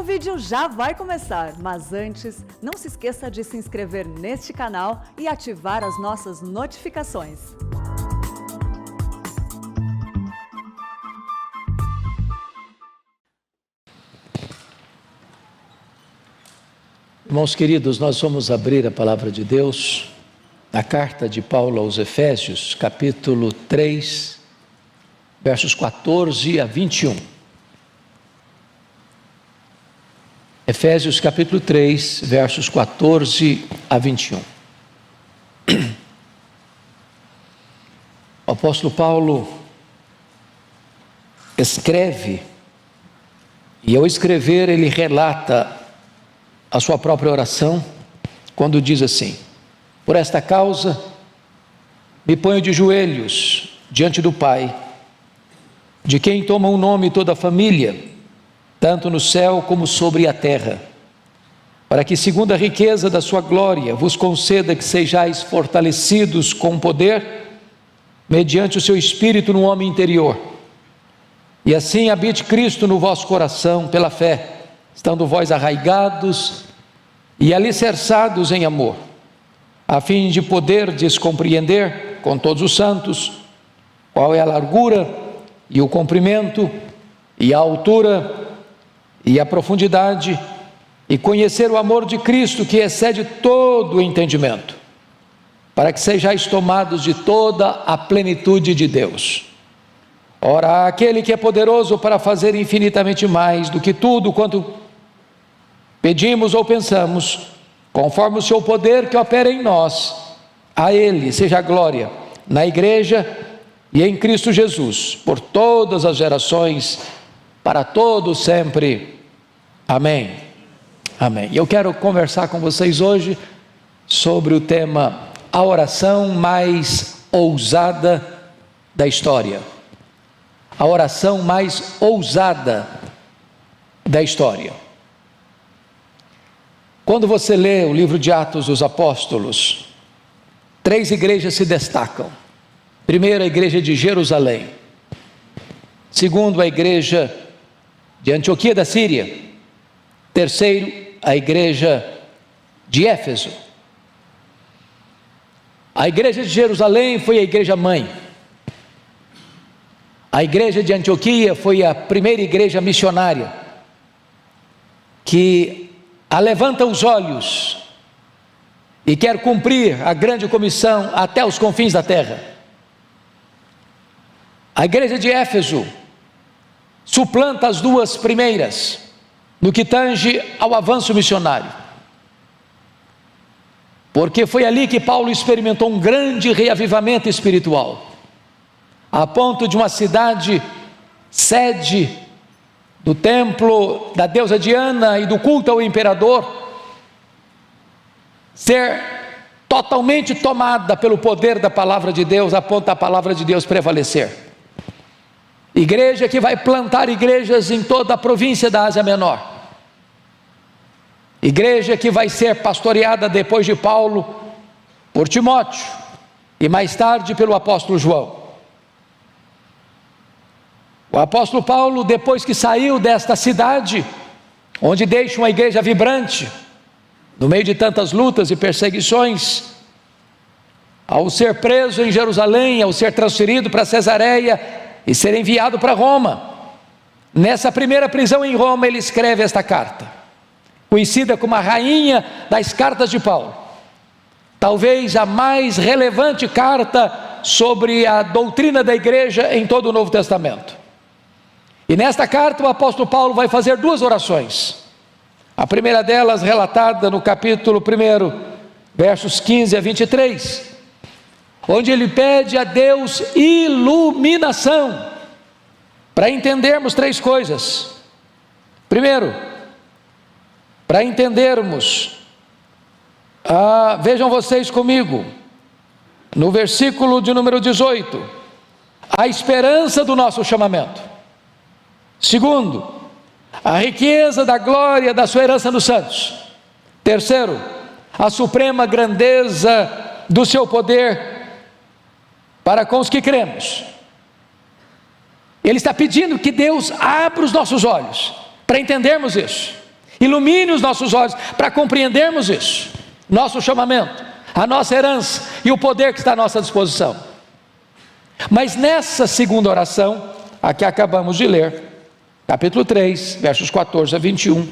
O vídeo já vai começar, mas antes, não se esqueça de se inscrever neste canal e ativar as nossas notificações. Irmãos queridos, nós vamos abrir a palavra de Deus, a carta de Paulo aos Efésios, capítulo 3, versos 14 a 21. Efésios capítulo 3, versos 14 a 21. O apóstolo Paulo escreve, e ao escrever ele relata a sua própria oração, quando diz assim: por esta causa me ponho de joelhos diante do Pai, de quem toma o nome toda a família, tanto no céu como sobre a terra, para que segundo a riqueza da sua glória vos conceda que sejais fortalecidos com poder, mediante o seu Espírito no homem interior, e assim habite Cristo no vosso coração pela fé, estando vós arraigados e alicerçados em amor, a fim de poderdes compreender com todos os santos qual é a largura e o comprimento e a altura e a profundidade, e conhecer o amor de Cristo que excede todo o entendimento, para que sejais tomados de toda a plenitude de Deus. Ora, aquele que é poderoso para fazer infinitamente mais do que tudo quanto pedimos ou pensamos, conforme o seu poder que opera em nós, a Ele seja a glória na igreja e em Cristo Jesus, por todas as gerações, para todos sempre. Amém. Amém. Eu quero conversar com vocês hoje sobre o tema a oração mais ousada da história. A oração mais ousada da história. Quando você lê o livro de Atos dos Apóstolos, 3 igrejas se destacam. Primeiro, a igreja de Jerusalém. Segundo, a igreja de Antioquia da Síria. Terceiro, a igreja de Éfeso. A igreja de Jerusalém foi a igreja mãe. A igreja de Antioquia foi a primeira igreja missionária, que levanta os olhos e quer cumprir a grande comissão até os confins da terra. A igreja de Éfeso suplanta as duas primeiras no que tange ao avanço missionário, porque foi ali que Paulo experimentou um grande reavivamento espiritual, a ponto de uma cidade sede do templo da deusa Diana e do culto ao imperador ser totalmente tomada pelo poder da palavra de Deus, a ponto da palavra de Deus prevalecer. Igreja que vai plantar igrejas em toda a província da Ásia Menor. Igreja que vai ser pastoreada depois de Paulo por Timóteo e mais tarde pelo apóstolo João. O apóstolo Paulo, depois que saiu desta cidade, onde deixa uma igreja vibrante, no meio de tantas lutas e perseguições, ao ser preso em Jerusalém, ao ser transferido para Cesareia e ser enviado para Roma, nessa primeira prisão em Roma, ele escreve esta carta, conhecida como a rainha das cartas de Paulo, talvez a mais relevante carta sobre a doutrina da igreja em todo o Novo Testamento. E nesta carta o apóstolo Paulo vai fazer 2 orações, a primeira delas relatada no capítulo 1, versos 15 a 23, onde ele pede a Deus iluminação, para entendermos 3 coisas. Primeiro, para entendermos, vejam vocês comigo, no versículo de número 18, a esperança do nosso chamamento. Segundo, a riqueza da glória da sua herança nos santos. Terceiro, a suprema grandeza do seu poder para com os que cremos. Ele está pedindo que Deus abra os nossos olhos para entendermos isso. Ilumine os nossos olhos para compreendermos isso, nosso chamamento, a nossa herança e o poder que está à nossa disposição. Mas nessa segunda oração, a que acabamos de ler, capítulo 3, versos 14 a 21,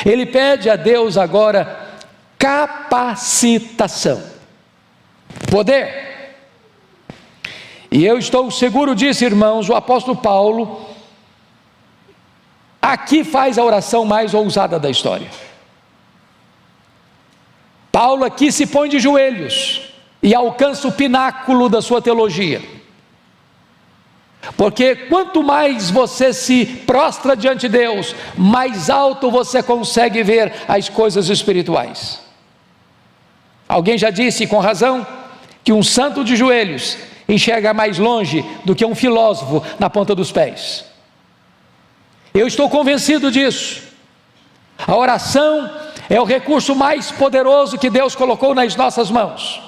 ele pede a Deus agora capacitação, poder. E eu estou seguro disso, irmãos, o apóstolo Paulo aqui faz a oração mais ousada da história. Paulo aqui se põe de joelhos e alcança o pináculo da sua teologia. Porque quanto mais você se prostra diante de Deus, mais alto você consegue ver as coisas espirituais. Alguém já disse com razão que um santo de joelhos enxerga mais longe do que um filósofo na ponta dos pés. Eu estou convencido disso. A oração é o recurso mais poderoso que Deus colocou nas nossas mãos.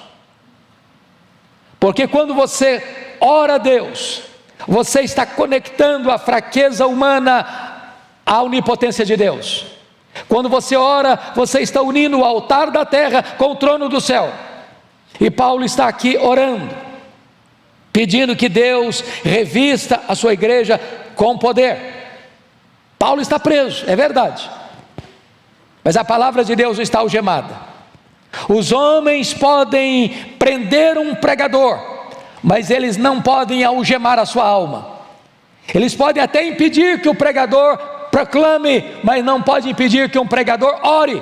Porque quando você ora a Deus, você está conectando a fraqueza humana à onipotência de Deus. Quando você ora, você está unindo o altar da terra com o trono do céu. E Paulo está aqui orando, pedindo que Deus revista a sua igreja com poder. Paulo está preso, é verdade, mas a palavra de Deus está algemada. Os homens podem prender um pregador, mas eles não podem algemar a sua alma. Eles podem até impedir que o pregador proclame, mas não podem impedir que um pregador ore.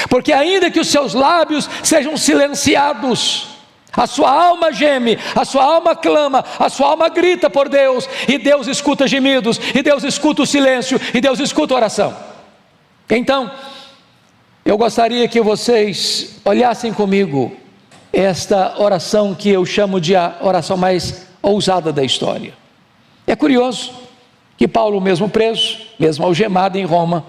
Porque ainda que os seus lábios sejam silenciados, a sua alma geme, a sua alma clama, a sua alma grita por Deus, e Deus escuta gemidos, e Deus escuta o silêncio, e Deus escuta a oração. Então, eu gostaria que vocês olhassem comigo esta oração que eu chamo de a oração mais ousada da história. É curioso que Paulo, mesmo preso, mesmo algemado em Roma,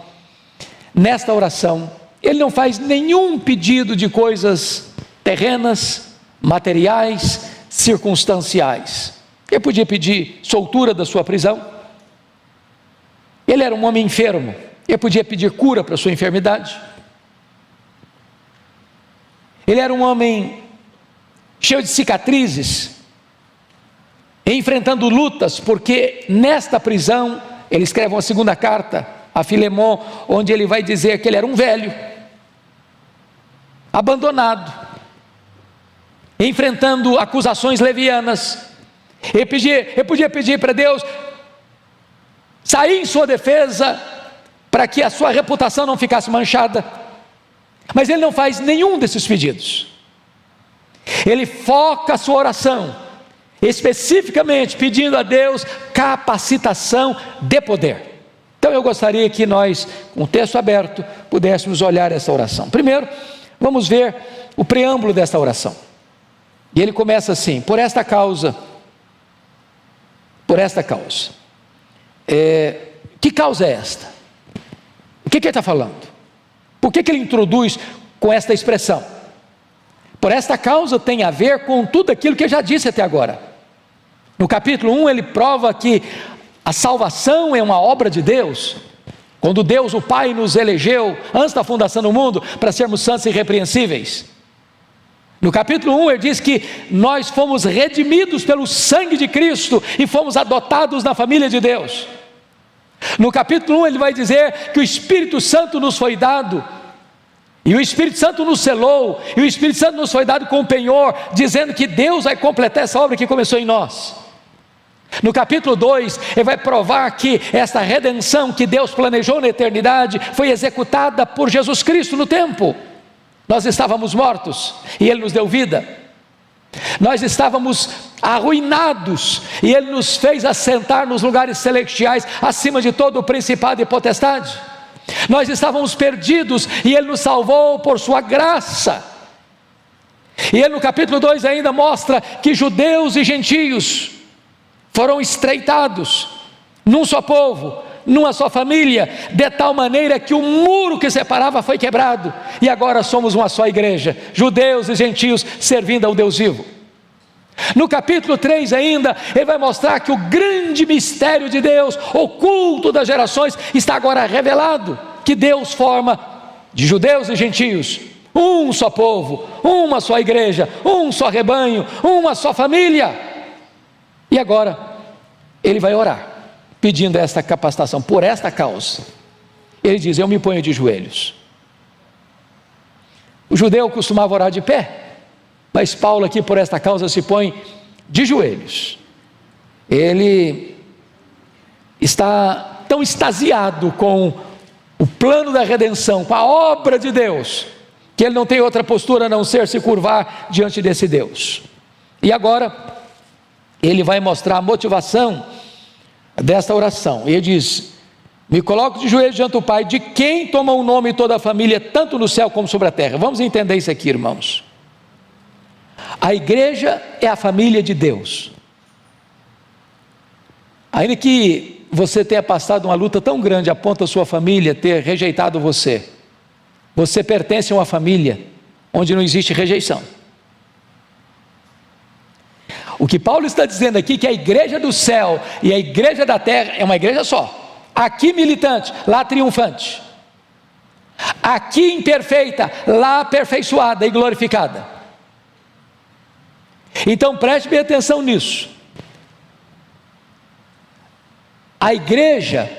nesta oração, ele não faz nenhum pedido de coisas terrenas, materiais, circunstanciais. Ele podia pedir soltura da sua prisão. Ele era um homem enfermo, ele podia pedir cura para a sua enfermidade. Ele era um homem cheio de cicatrizes, enfrentando lutas, porque nesta prisão, ele escreve uma segunda carta a Filemon, onde ele vai dizer que ele era um velho, abandonado, enfrentando acusações levianas. Ele podia pedir para Deus sair em sua defesa, para que a sua reputação não ficasse manchada, mas ele não faz nenhum desses pedidos. Ele foca a sua oração, especificamente pedindo a Deus capacitação de poder. Então eu gostaria que nós, com o texto aberto, pudéssemos olhar essa oração. Primeiro, vamos ver o preâmbulo desta oração. E ele começa assim: por esta causa. Que causa é esta? O que ele está falando? Por que ele introduz com esta expressão? Por esta causa tem a ver com tudo aquilo que eu já disse até agora. No capítulo 1 ele prova que a salvação é uma obra de Deus. Quando Deus o Pai nos elegeu antes da fundação do mundo para sermos santos e irrepreensíveis. No capítulo 1 ele diz que nós fomos redimidos pelo sangue de Cristo e fomos adotados na família de Deus. No capítulo 1 ele vai dizer que o Espírito Santo nos foi dado, e o Espírito Santo nos selou, e o Espírito Santo nos foi dado com o penhor, dizendo que Deus vai completar essa obra que começou em nós. No capítulo 2 ele vai provar que esta redenção que Deus planejou na eternidade foi executada por Jesus Cristo no tempo. Nós estávamos mortos e Ele nos deu vida. Nós estávamos arruinados e Ele nos fez assentar nos lugares celestiais, acima de todo o principado e potestade. Nós estávamos perdidos e Ele nos salvou por sua graça. E Ele no capítulo 2 ainda mostra que judeus e gentios foram estreitados num só povo, numa só família, de tal maneira que o muro que separava foi quebrado, e agora somos uma só igreja, judeus e gentios servindo ao Deus vivo. No capítulo 3 ainda, ele vai mostrar que o grande mistério de Deus, oculto das gerações, está agora revelado, que Deus forma de judeus e gentios um só povo, uma só igreja, um só rebanho, uma só família. E agora ele vai orar, pedindo esta capacitação, por esta causa. Ele diz: eu me ponho de joelhos. O judeu costumava orar de pé, mas Paulo aqui, por esta causa, se põe de joelhos. Ele está tão extasiado com o plano da redenção, com a obra de Deus, que ele não tem outra postura a não ser se curvar diante desse Deus. E agora ele vai mostrar a motivação desta oração. Ele diz: me coloco de joelhos diante do Pai, de quem toma o nome toda a família, tanto no céu como sobre a terra. Vamos entender isso aqui, irmãos. A igreja é a família de Deus. Ainda que você tenha passado uma luta tão grande a ponto da sua família ter rejeitado você, você pertence a uma família onde não existe rejeição. O que Paulo está dizendo aqui, que a igreja do céu e a igreja da terra é uma igreja só. Aqui militante, lá triunfante. Aqui imperfeita, lá aperfeiçoada e glorificada. Então preste bem atenção nisso. A igreja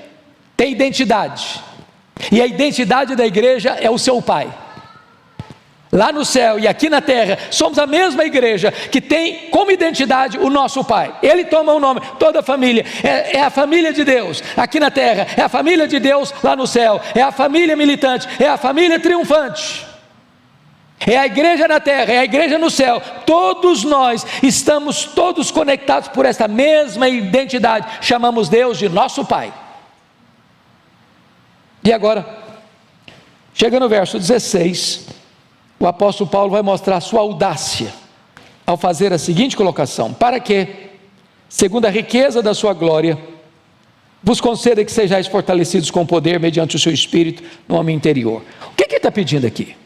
tem identidade, e a identidade da igreja é o seu Pai. Lá no céu e aqui na terra, somos a mesma igreja que tem como identidade o nosso Pai. Ele toma o nome, toda a família, é a família de Deus. Aqui na terra, é a família de Deus lá no céu, é a família militante, é a família triunfante. É a igreja na terra, é a igreja no céu. Todos nós estamos todos conectados por esta mesma identidade. Chamamos Deus de nosso Pai. E agora, chega no verso 16, o apóstolo Paulo vai mostrar a sua audácia ao fazer a seguinte colocação: para que, segundo a riqueza da sua glória, vos conceda que sejais fortalecidos com poder mediante o seu Espírito no homem interior. O que ele está pedindo aqui?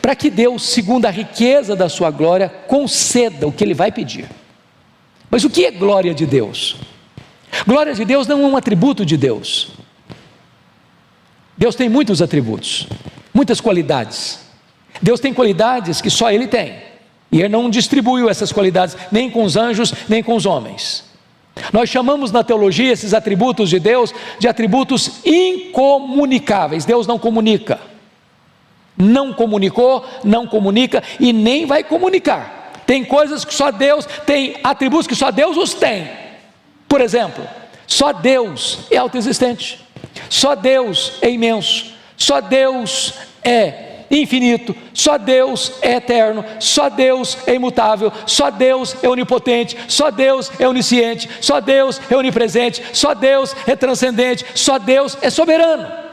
Para que Deus, segundo a riqueza da sua glória, conceda o que ele vai pedir. Mas o que é glória de Deus? Glória de Deus não é um atributo de Deus. Deus tem muitos atributos, muitas qualidades. Deus tem qualidades que só Ele tem, e Ele não distribuiu essas qualidades nem com os anjos, nem com os homens. Nós chamamos na teologia esses atributos de Deus de atributos incomunicáveis. Deus não comunica. Não comunicou, não comunica e nem vai comunicar. Tem coisas que só Deus tem, atributos que só Deus os tem. Por exemplo, só Deus é autoexistente, só Deus é imenso, só Deus é infinito, só Deus é eterno, só Deus é imutável, só Deus é onipotente, só Deus é onisciente, só Deus é onipresente, só Deus é transcendente, só Deus é soberano.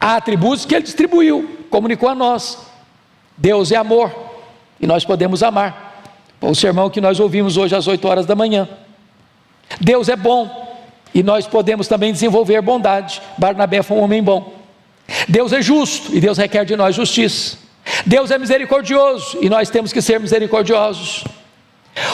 Há atributos que Ele distribuiu, comunicou a nós. Deus é amor, e nós podemos amar. O sermão que nós ouvimos hoje às 8 horas da manhã. Deus é bom, e nós podemos também desenvolver bondade. Barnabé foi um homem bom. Deus é justo, e Deus requer de nós justiça. Deus é misericordioso, e nós temos que ser misericordiosos.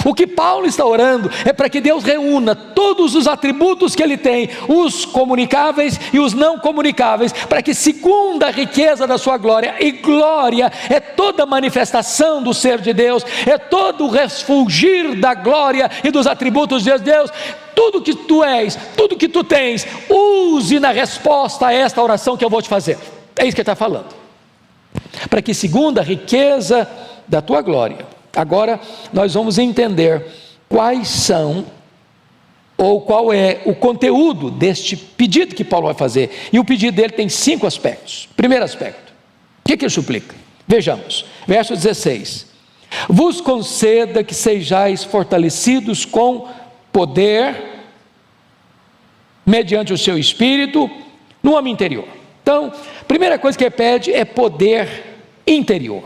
O que Paulo está orando é para que Deus reúna todos os atributos que Ele tem, os comunicáveis e os não comunicáveis, para que, segundo a riqueza da sua glória, e glória é toda manifestação do ser de Deus, é todo o refulgir da glória e dos atributos de Deus, tudo que tu és, tudo que tu tens, use na resposta a esta oração que eu vou te fazer. É isso que ele está falando. Para que, segundo a riqueza da tua glória. Agora nós vamos entender quais são, ou qual é o conteúdo deste pedido que Paulo vai fazer. E o pedido dele tem 5 aspectos. Primeiro aspecto, o que ele suplica? Vejamos, verso 16: vos conceda que sejais fortalecidos com poder, mediante o seu Espírito, no homem interior. Então, a primeira coisa que ele pede é poder interior.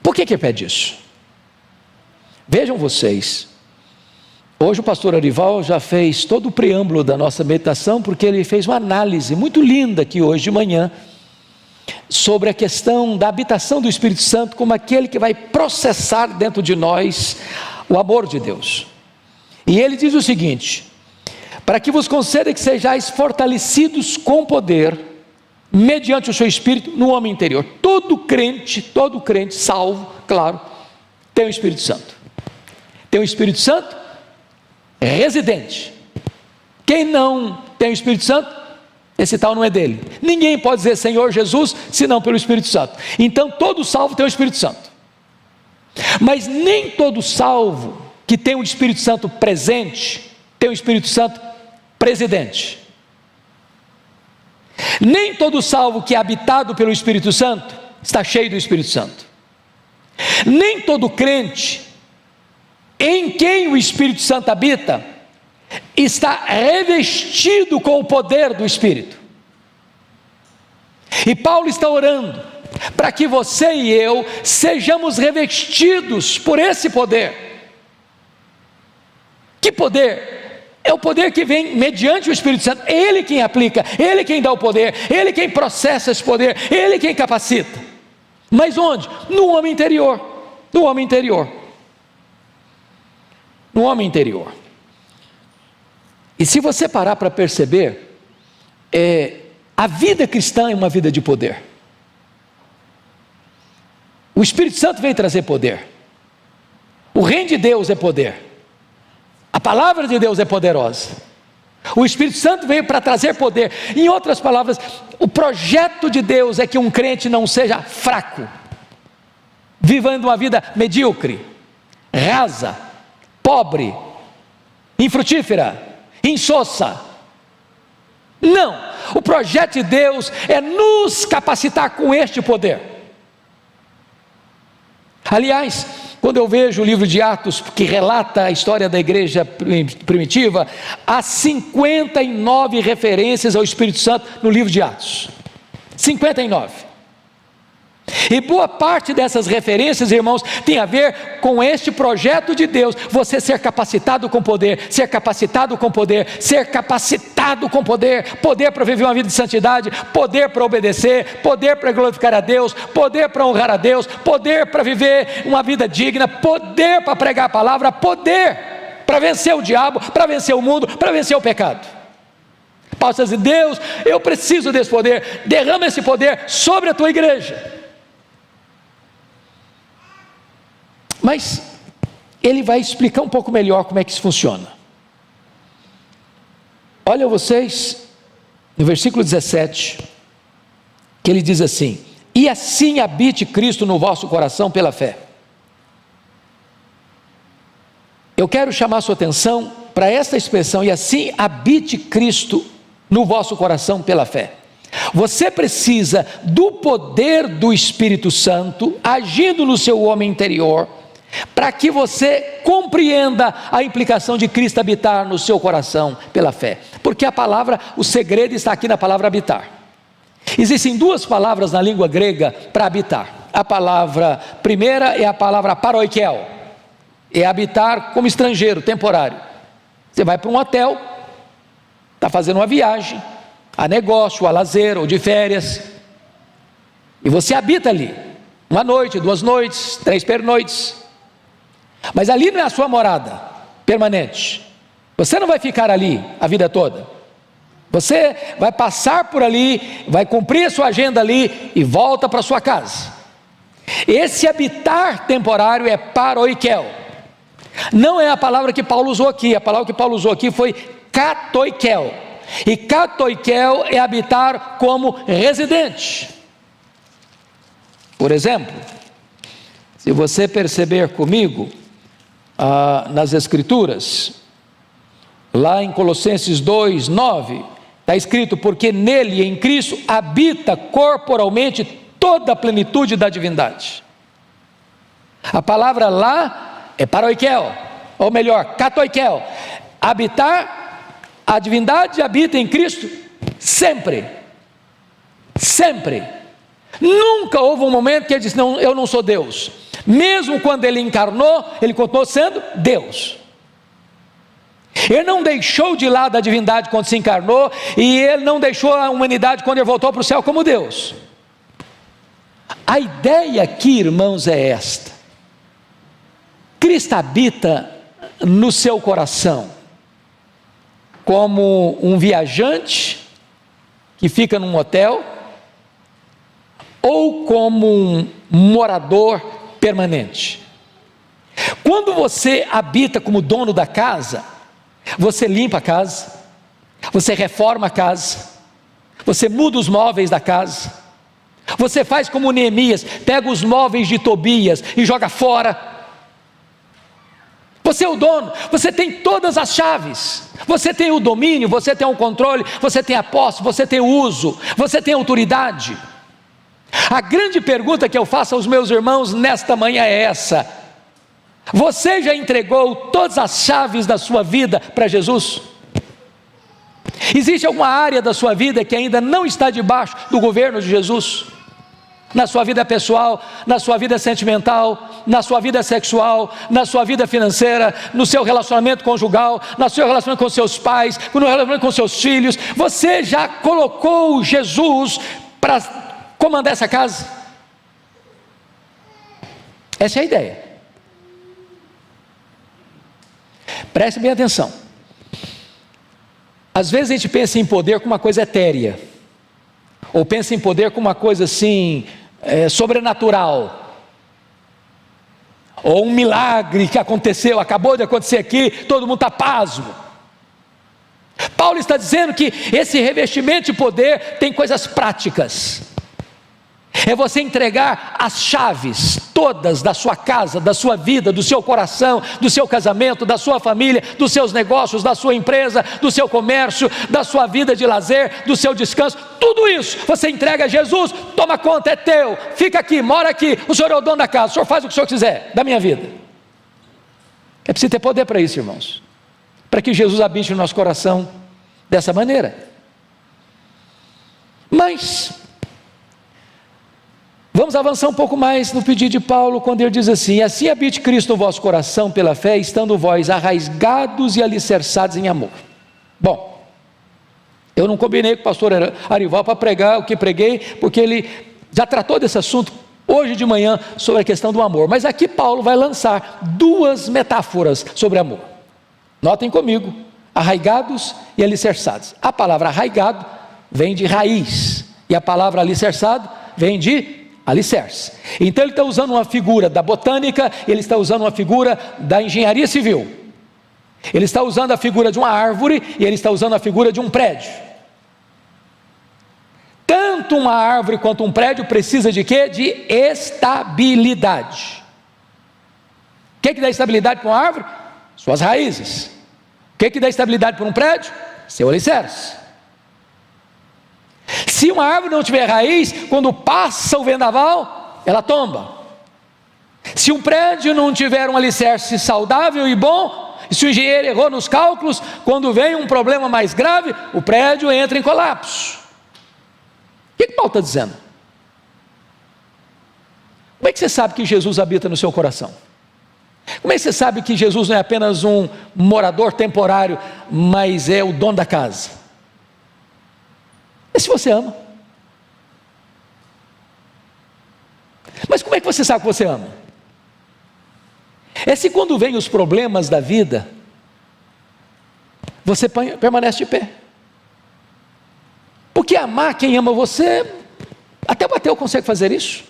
Por que ele pede isso? Vejam vocês, hoje o pastor Arival já fez todo o preâmbulo da nossa meditação, porque ele fez uma análise muito linda aqui hoje de manhã, sobre a questão da habitação do Espírito Santo como aquele que vai processar dentro de nós o amor de Deus. E ele diz o seguinte: para que vos conceda que sejais fortalecidos com poder, mediante o seu Espírito, no homem interior. Todo crente salvo, claro, tem o Espírito Santo. Tem o Espírito Santo residente. Quem não tem o Espírito Santo, esse tal não é dele. Ninguém pode dizer Senhor Jesus, senão pelo Espírito Santo. Então todo salvo tem o Espírito Santo. Mas nem todo salvo que tem o Espírito Santo presente, tem o Espírito Santo presidente. Nem todo salvo que é habitado pelo Espírito Santo está cheio do Espírito Santo. Nem todo crente em quem o Espírito Santo habita está revestido com o poder do Espírito. E Paulo está orando para que você e eu sejamos revestidos por esse poder. Que poder? É o poder que vem mediante o Espírito Santo. É Ele quem aplica, Ele quem dá o poder, Ele quem processa esse poder, Ele quem capacita. Mas onde? No homem interior. No homem interior. No homem interior. E se você parar para perceber, a vida cristã é uma vida de poder. O Espírito Santo veio trazer poder. O reino de Deus é poder. A palavra de Deus é poderosa. O Espírito Santo veio para trazer poder. Em outras palavras, o projeto de Deus é que um crente não seja fraco, vivendo uma vida medíocre, rasa, pobre, infrutífera, insossa. Não, o projeto de Deus é nos capacitar com este poder. Aliás, quando eu vejo o livro de Atos, que relata a história da igreja primitiva, há 59 referências ao Espírito Santo no livro de Atos. 59. E boa parte dessas referências, irmãos, tem a ver com este projeto de Deus, você ser capacitado com poder, ser capacitado com poder, ser capacitado com poder, poder para viver uma vida de santidade, poder para obedecer, poder para glorificar a Deus, poder para honrar a Deus, poder para viver uma vida digna, poder para pregar a palavra, poder para vencer o diabo, para vencer o mundo, para vencer o pecado. Paulo está dizendo: Deus, eu preciso desse poder, derrama esse poder sobre a tua igreja. Mas ele vai explicar um pouco melhor como é que isso funciona. Olha vocês, no versículo 17, que ele diz assim: e assim habite Cristo no vosso coração pela fé. Eu quero chamar a sua atenção para esta expressão: e assim habite Cristo no vosso coração pela fé. Você precisa do poder do Espírito Santo agindo no seu homem interior, para que você compreenda a implicação de Cristo habitar no seu coração pela fé. Porque a palavra, o segredo está aqui na palavra habitar. Existem duas palavras na língua grega para habitar. A palavra primeira é a palavra paroikel, é habitar como estrangeiro, temporário. Você vai para um hotel, está fazendo uma viagem, a negócio, a lazer ou de férias, e você habita ali, 1 noite, 2 noites, 3 pernoites. Mas ali não é a sua morada permanente. Você não vai ficar ali a vida toda. Você vai passar por ali, vai cumprir a sua agenda ali e volta para sua casa. Esse habitar temporário é paroikel. Não é a palavra que Paulo usou aqui. A palavra que Paulo usou aqui foi katoikel. E katoikel é habitar como residente. Por exemplo, se você perceber comigo, nas Escrituras, lá em Colossenses 2:9, está escrito: porque nele, em Cristo, habita corporalmente toda a plenitude da divindade. A palavra lá é paroikel, ou melhor, katoikel. Habitar, a divindade habita em Cristo sempre. Sempre. Nunca houve um momento que ele disse: não, eu não sou Deus. Mesmo quando ele encarnou, ele continuou sendo Deus. Ele não deixou de lado a divindade quando se encarnou, e ele não deixou a humanidade quando ele voltou para o céu como Deus. A ideia aqui, irmãos, é esta: Cristo habita no seu coração como um viajante que fica num hotel, ou como um morador permanente. Quando você habita como dono da casa, você limpa a casa, você reforma a casa, você muda os móveis da casa, você faz como Neemias, pega os móveis de Tobias e joga fora. Você é o dono, você tem todas as chaves, você tem o domínio, você tem o controle, você tem a posse, você tem o uso, você tem a autoridade. A grande pergunta que eu faço aos meus irmãos nesta manhã é essa: você já entregou todas as chaves da sua vida para Jesus? Existe alguma área da sua vida que ainda não está debaixo do governo de Jesus? Na sua vida pessoal, na sua vida sentimental, na sua vida sexual, na sua vida financeira, no seu relacionamento conjugal, no seu relacionamento com seus pais, no relacionamento com seus filhos. Você já colocou Jesus para comandar essa casa? Essa é a ideia. Preste bem atenção. Às vezes a gente pensa em poder como uma coisa etérea, ou pensa em poder como uma coisa assim, sobrenatural, ou um milagre que aconteceu, acabou de acontecer aqui, todo mundo está pasmo. Paulo está dizendo que esse revestimento de poder tem coisas práticas. É você entregar as chaves todas da sua casa, da sua vida, do seu coração, do seu casamento, da sua família, dos seus negócios, da sua empresa, do seu comércio, da sua vida de lazer, do seu descanso. Tudo isso você entrega a Jesus. Toma conta, é teu, fica aqui, mora aqui, o Senhor é o dono da casa, o Senhor faz o que o Senhor quiser da minha vida. É preciso ter poder para isso, irmãos, para que Jesus habite no nosso coração dessa maneira. Mas vamos avançar um pouco mais no pedido de Paulo, quando ele diz assim: assim habite Cristo no vosso coração pela fé, estando vós arraigados e alicerçados em amor. Bom, eu não combinei com o pastor Arival para pregar o que preguei, porque ele já tratou desse assunto hoje de manhã, sobre a questão do amor, mas aqui Paulo vai lançar duas metáforas sobre amor. Notem comigo: arraigados e alicerçados. A palavra arraigado vem de raiz, e a palavra alicerçado vem de alicerce. Então ele está usando uma figura da botânica, ele está usando uma figura da engenharia civil, ele está usando a figura de uma árvore, e ele está usando a figura de um prédio. Tanto uma árvore quanto um prédio precisa de quê? De estabilidade. O que dá estabilidade para uma árvore? Suas raízes. O que dá estabilidade para um prédio? Seu alicerce. Se uma árvore não tiver raiz, quando passa o vendaval, ela tomba. Se um prédio não tiver um alicerce saudável e bom, se o engenheiro errou nos cálculos, quando vem um problema mais grave, o prédio entra em colapso. O que Paulo está dizendo? Como é que você sabe que Jesus habita no seu coração? Como é que você sabe que Jesus não é apenas um morador temporário, mas é o dono da casa? É se você ama. Mas como é que você sabe que você ama? É se quando vem os problemas da vida, você permanece de pé. Porque amar quem ama você, até o ateu consegue fazer isso.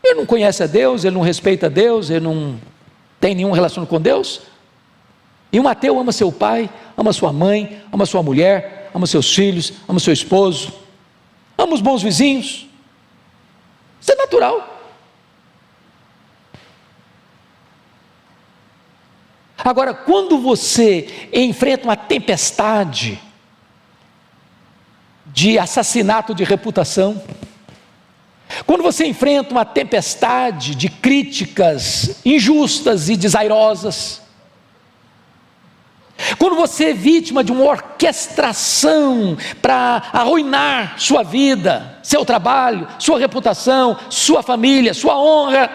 Ele não conhece a Deus, ele não respeita a Deus, ele não tem nenhum relacionamento com Deus. E um ateu ama seu pai, ama sua mãe, ama sua mulher, ama seus filhos, ama seu esposo, ama os bons vizinhos. Isso é natural. Agora, quando você enfrenta uma tempestade de assassinato de reputação, quando você enfrenta uma tempestade de críticas injustas e desairosas, quando você é vítima de uma orquestração para arruinar sua vida, seu trabalho, sua reputação, sua família, sua honra,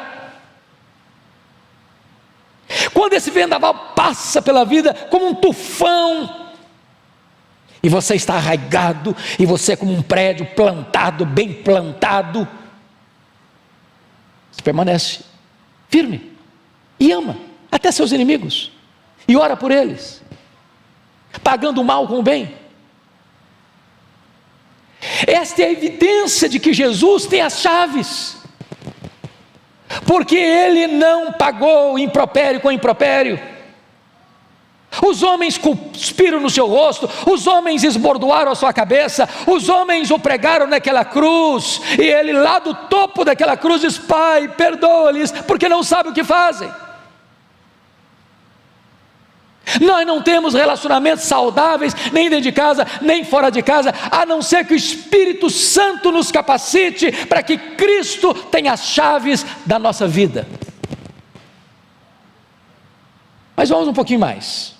quando esse vendaval passa pela vida como um tufão, e você está arraigado, e você é como um prédio plantado, bem plantado, Você permanece firme e ama até seus inimigos e ora por eles, pagando o mal com o bem. Esta é a evidência de que Jesus tem as chaves, porque Ele não pagou impropério com impropério. Os homens cuspiram no seu rosto, os homens esbordoaram a sua cabeça, os homens o pregaram naquela cruz, e Ele lá do topo daquela cruz diz: Pai, perdoa-lhes, porque não sabem o que fazem. Nós não temos relacionamentos saudáveis, nem dentro de casa, nem fora de casa, a não ser que o Espírito Santo nos capacite para que Cristo tenha as chaves da nossa vida. Mas vamos um pouquinho mais,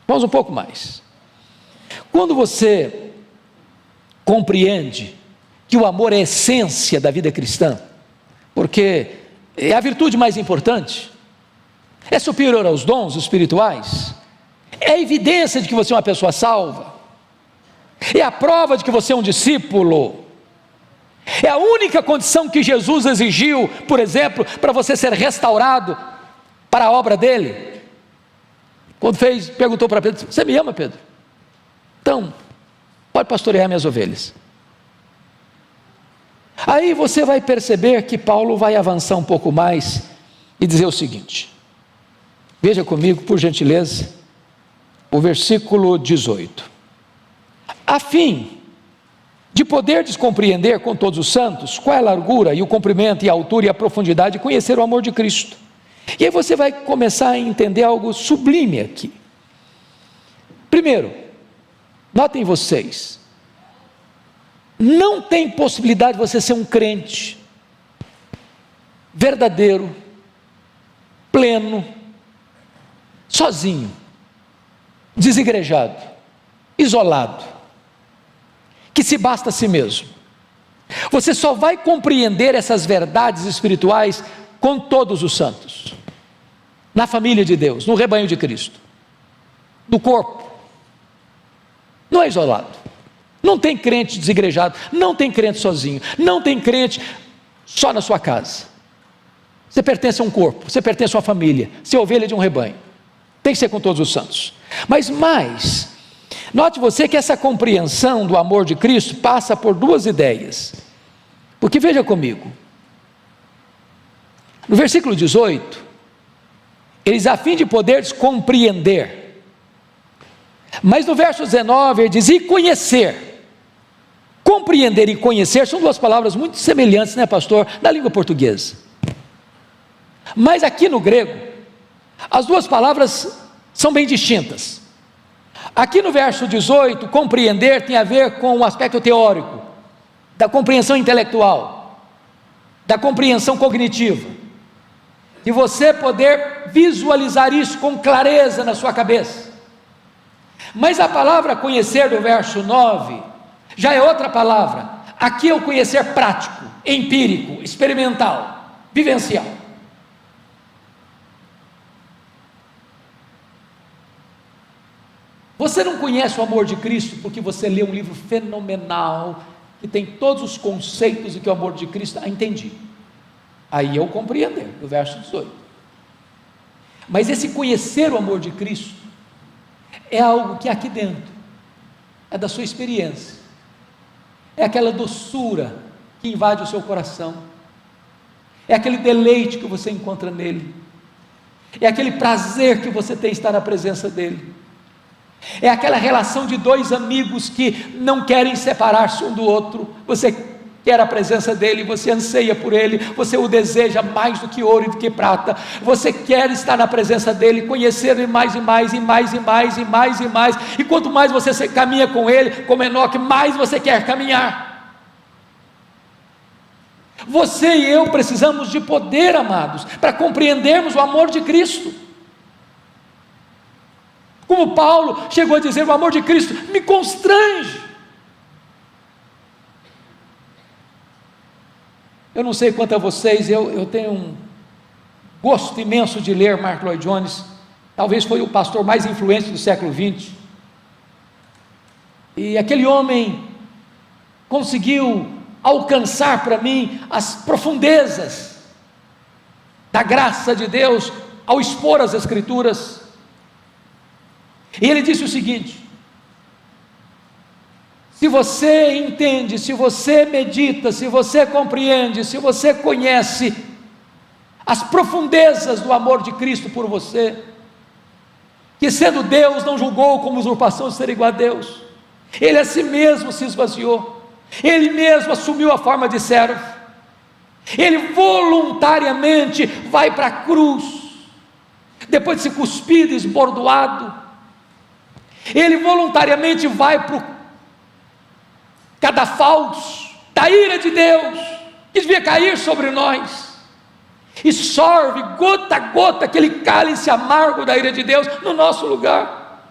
vamos um pouco mais. Quando você compreende que o amor é a essência da vida cristã, porque é a virtude mais importante, é superior aos dons espirituais, é a evidência de que você é uma pessoa salva, é a prova de que você é um discípulo, é a única condição que Jesus exigiu, por exemplo, para você ser restaurado para a obra dele. Quando perguntou para Pedro: você me ama, Pedro? Então, pode pastorear minhas ovelhas. Aí você vai perceber que Paulo vai avançar um pouco mais e dizer o seguinte. Veja comigo, por gentileza, o versículo 18. A fim de poderdes compreender com todos os santos qual é a largura e o comprimento e a altura e a profundidade, e conhecer o amor de Cristo. E aí você vai começar a entender algo sublime aqui. Primeiro, notem vocês, não tem possibilidade de você ser um crente verdadeiro, pleno, sozinho, desigrejado, isolado, que se basta a si mesmo. Você só vai compreender essas verdades espirituais com todos os santos, na família de Deus, no rebanho de Cristo, no corpo. Não é isolado, não tem crente desigrejado, não tem crente sozinho, não tem crente só na sua casa. Você pertence a um corpo, você pertence a uma família, você é ovelha de um rebanho. Tem que ser com todos os santos. Mas mais, note você que essa compreensão do amor de Cristo passa por duas ideias. Porque veja comigo, no versículo 18, eles a fim de poderes compreender. Mas no verso 19 ele diz: e conhecer. Compreender e conhecer são duas palavras muito semelhantes, né, pastor, na língua portuguesa. Mas aqui no grego, as duas palavras são bem distintas. Aqui no verso 18, compreender tem a ver com o aspecto teórico, da compreensão intelectual, da compreensão cognitiva, de você poder visualizar isso com clareza na sua cabeça. Mas a palavra conhecer do verso 9, já é outra palavra. Aqui é o conhecer prático, empírico, experimental, vivencial. Você não conhece o amor de Cristo porque você lê um livro fenomenal, que tem todos os conceitos do que o amor de Cristo. Entendi. Aí eu compreender, do verso 18. Mas esse conhecer o amor de Cristo é algo que é aqui dentro, é da sua experiência, é aquela doçura que invade o seu coração, é aquele deleite que você encontra nele, é aquele prazer que você tem em estar na presença dele. É aquela relação de dois amigos que não querem separar-se um do outro. Você quer a presença dele, você anseia por ele, você o deseja mais do que ouro e do que prata. Você quer estar na presença dele, conhecer ele mais e mais, e mais e mais, e mais e mais. E quanto mais você caminha com ele, como Enoque, mais você quer caminhar. Você e eu precisamos de poder, amados, para compreendermos o amor de Cristo. Como Paulo chegou a dizer: o amor de Cristo me constrange. Eu não sei quanto a vocês, eu tenho um gosto imenso de ler Mark Lloyd Jones. Talvez foi o pastor mais influente do século XX. E aquele homem conseguiu alcançar para mim as profundezas da graça de Deus ao expor as Escrituras. E ele disse o seguinte: se você entende, se você medita, se você compreende, se você conhece as profundezas do amor de Cristo por você, que sendo Deus não julgou como usurpação ser igual a Deus, ele a si mesmo se esvaziou, ele mesmo assumiu a forma de servo, ele voluntariamente vai para a cruz, depois de ser cuspido, esbordoado, ele voluntariamente vai para o cadafalso da ira de Deus, que devia cair sobre nós, e sorve gota a gota aquele cálice amargo da ira de Deus no nosso lugar.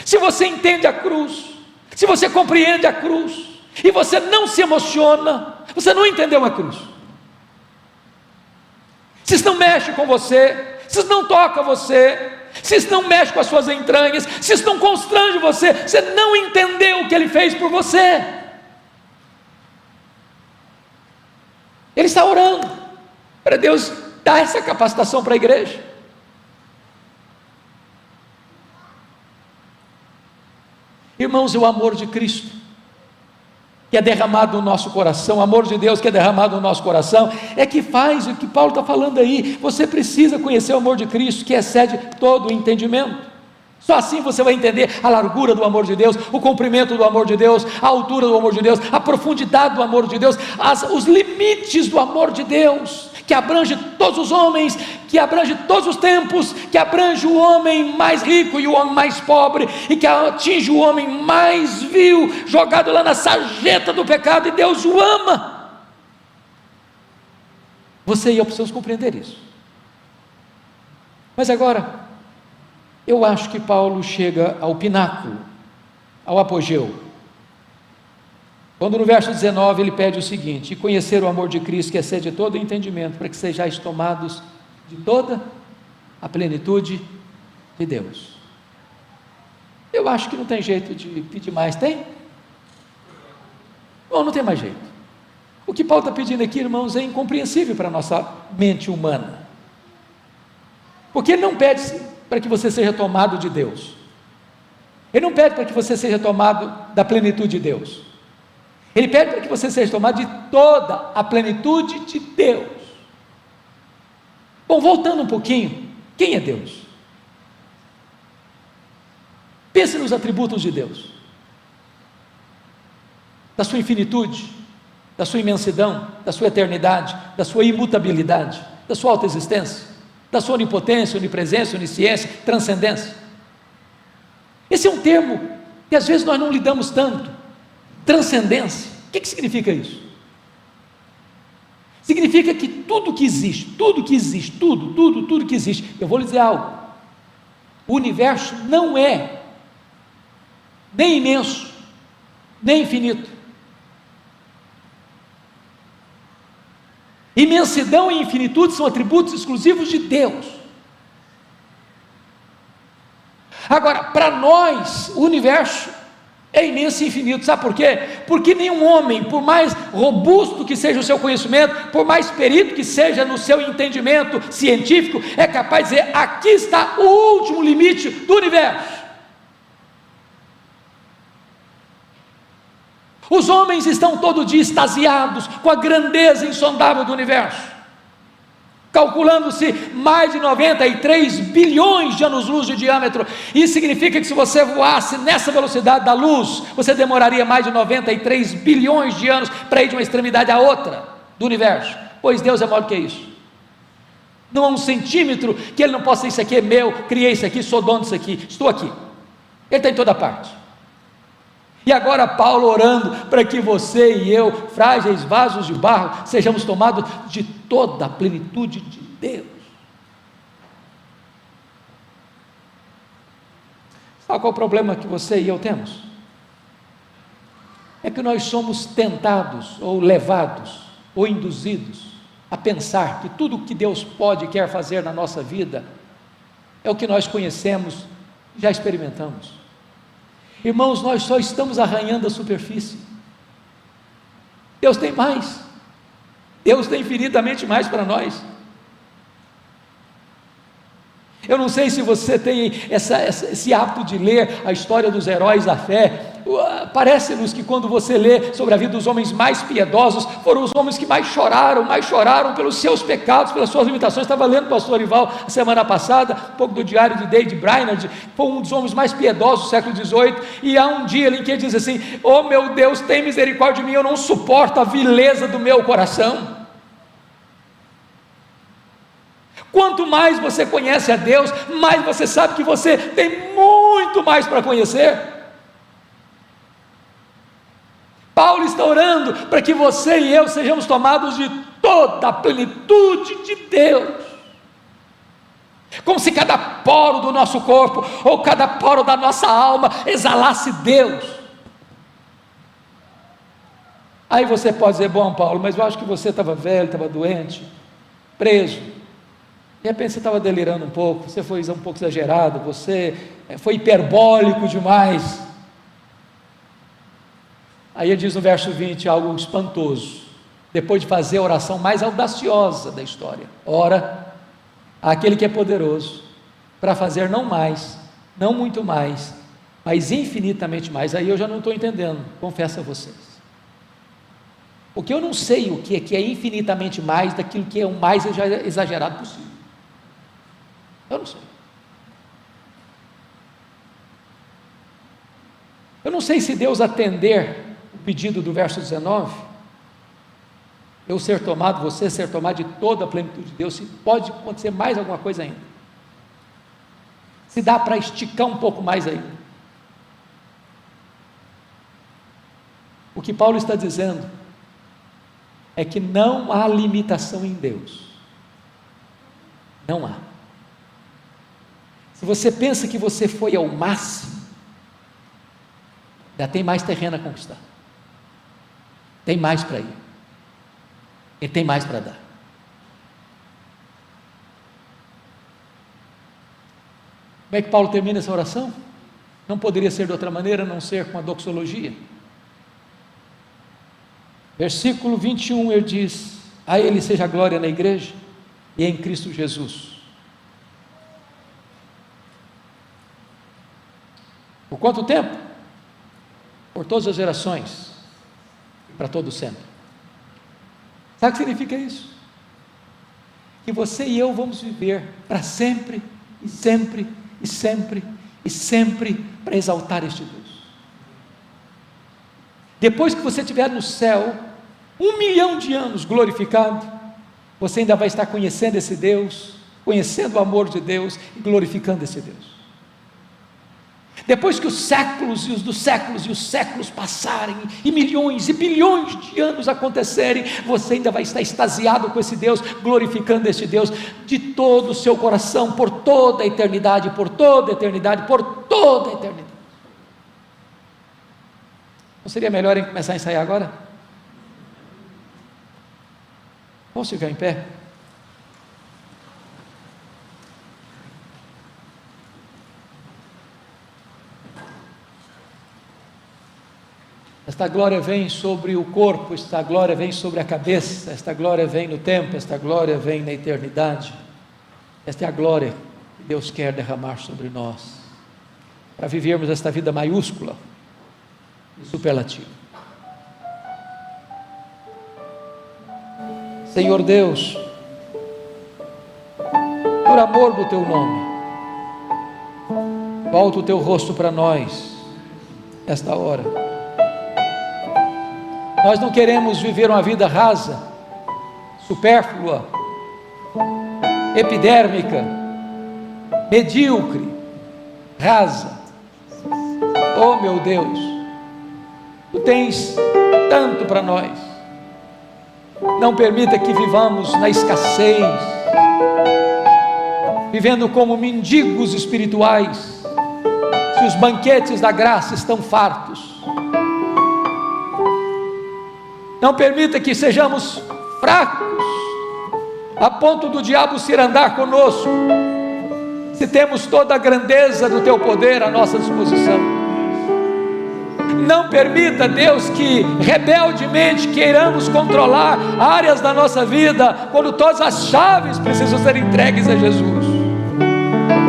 Se você entende a cruz, se você compreende a cruz, e você não se emociona, você não entendeu a cruz. Se isso não mexe com você, se isso não toca você, se isso não mexe com as suas entranhas, se isso não constrange você, você não entendeu o que Ele fez por você. Ele está orando para Deus dar essa capacitação para a igreja. Irmãos, o amor de Cristo que é derramado no nosso coração, o amor de Deus que é derramado no nosso coração, é que faz o que Paulo está falando aí. Você precisa conhecer o amor de Cristo, que excede todo o entendimento. Só assim você vai entender a largura do amor de Deus, o comprimento do amor de Deus, a altura do amor de Deus, a profundidade do amor de Deus, os limites do amor de Deus, que abrange todos os homens, que abrange todos os tempos, que abrange o homem mais rico e o homem mais pobre, e que atinge o homem mais vil, jogado lá na sarjeta do pecado, e Deus o ama. Você e eu precisamos compreender isso. Mas agora, eu acho que Paulo chega ao pináculo, ao apogeu, quando no verso 19 ele pede o seguinte: e conhecer o amor de Cristo, que excede todo o entendimento, para que sejais tomados de toda a plenitude de Deus. Eu acho que não tem jeito de pedir mais, tem? Bom, não tem mais jeito. O que Paulo está pedindo aqui, irmãos, é incompreensível para a nossa mente humana, porque ele não pede para que você seja tomado de Deus, ele não pede para que você seja tomado da plenitude de Deus, ele pede para que você seja tomado de toda a plenitude de Deus. Bom, voltando um pouquinho, quem é Deus? Pense nos atributos de Deus, da sua infinitude, da sua imensidão, da sua eternidade, da sua imutabilidade, da sua autoexistência, da sua onipotência, onipresença, onisciência, transcendência. Esse é um termo que às vezes nós não lidamos tanto. Transcendência, o que significa isso? Significa que tudo que existe, tudo que existe, eu vou lhe dizer algo: o universo não é nem imenso, nem infinito. Imensidão e infinitude são atributos exclusivos de Deus. Agora, para nós, o universo é imenso e infinito. Sabe por quê? Porque nenhum homem, por mais robusto que seja o seu conhecimento, por mais perito que seja no seu entendimento científico, é capaz de dizer: aqui está o último limite do universo. Os homens estão todo dia extasiados com a grandeza insondável do universo, calculando-se mais de 93 bilhões de anos-luz de diâmetro. Isso significa que se você voasse nessa velocidade da luz, você demoraria mais de 93 bilhões de anos para ir de uma extremidade à outra do universo, pois Deus é maior que isso. Não há um centímetro que Ele não possa dizer: isso aqui é meu, criei isso aqui, sou dono disso aqui, estou aqui. Ele está em toda parte. E agora Paulo orando para que você e eu, frágeis vasos de barro, sejamos tomados de toda a plenitude de Deus. Sabe qual é o problema que você e eu temos? É que nós somos tentados, ou levados, ou induzidos a pensar que tudo o que Deus pode e quer fazer na nossa vida é o que nós conhecemos, já experimentamos. Irmãos, nós só estamos arranhando a superfície. Deus tem mais, Deus tem infinitamente mais para nós. Eu não sei se você tem esse hábito de ler a história dos heróis da fé. Parece-nos que quando você lê sobre a vida dos homens mais piedosos, foram os homens que mais choraram pelos seus pecados, pelas suas limitações. Estava lendo o pastor Ival a semana passada, um pouco do diário de David Brainerd, foi um dos homens mais piedosos do século XVIII, e há um dia em que ele diz assim: oh meu Deus, tem misericórdia de mim, eu não suporto a vileza do meu coração. Quanto mais você conhece a Deus, mais você sabe que você tem muito mais para conhecer. Paulo está orando para que você e eu sejamos tomados de toda a plenitude de Deus, como se cada poro do nosso corpo, ou cada poro da nossa alma exalasse Deus. Aí você pode dizer: bom, Paulo, mas eu acho que você estava velho, estava doente, preso. De repente você estava delirando um pouco, você foi um pouco exagerado, você foi hiperbólico demais. Aí ele diz no verso 20 algo espantoso, depois de fazer a oração mais audaciosa da história: ora, aquele que é poderoso para fazer não mais, não muito mais, mas infinitamente mais. Aí eu já não estou entendendo, confesso a vocês, porque eu não sei o que é infinitamente mais daquilo que é o mais exagerado possível. Eu não sei. Eu não sei se Deus atender o pedido do verso 19, eu ser tomado, você ser tomado de toda a plenitude de Deus, se pode acontecer mais alguma coisa ainda, se dá para esticar um pouco mais ainda. O que Paulo está dizendo é que não há limitação em Deus, não há. Se você pensa que você foi ao máximo, ainda tem mais terreno a conquistar, tem mais para ir, e tem mais para dar. Como é que Paulo termina essa oração? Não poderia ser de outra maneira, a não ser com a doxologia. Versículo 21, ele diz: a Ele seja a glória na igreja e em Cristo Jesus. Por quanto tempo? Por todas as gerações, para todo sempre. Sabe o que significa isso? Que você e eu vamos viver para sempre, e sempre, e sempre, e sempre, para exaltar este Deus. Depois que você estiver no céu, 1 milhão de anos glorificado, você ainda vai estar conhecendo esse Deus, conhecendo o amor de Deus e glorificando esse Deus. Depois que os séculos e os dos séculos e os séculos passarem, e milhões e bilhões de anos acontecerem, você ainda vai estar extasiado com esse Deus, glorificando esse Deus de todo o seu coração, por toda a eternidade, por toda a eternidade, por toda a eternidade. Não seria melhor começar a ensaiar agora? Vamos ficar em pé? Esta glória vem sobre o corpo, esta glória vem sobre a cabeça, esta glória vem no tempo, esta glória vem na eternidade. Esta é a glória que Deus quer derramar sobre nós, para vivermos esta vida maiúscula e superlativa. Senhor Deus, por amor do Teu nome, volta o Teu rosto para nós, esta hora. Nós não queremos viver uma vida rasa, supérflua, epidérmica, medíocre, rasa. Oh meu Deus, Tu tens tanto para nós. Não permita que vivamos na escassez, vivendo como mendigos espirituais, se os banquetes da graça estão fartos. Não permita que sejamos fracos, a ponto do diabo se andar conosco, se temos toda a grandeza do Teu poder à nossa disposição. Não permita, Deus, que rebeldemente queiramos controlar áreas da nossa vida, quando todas as chaves precisam ser entregues a Jesus.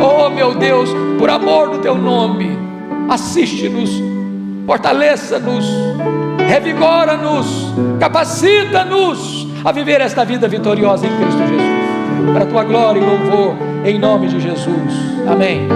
Oh meu Deus, por amor do teu nome, assiste-nos, fortaleça-nos, revigora-nos, capacita-nos a viver esta vida vitoriosa em Cristo Jesus, para a tua glória e louvor, em nome de Jesus, amém.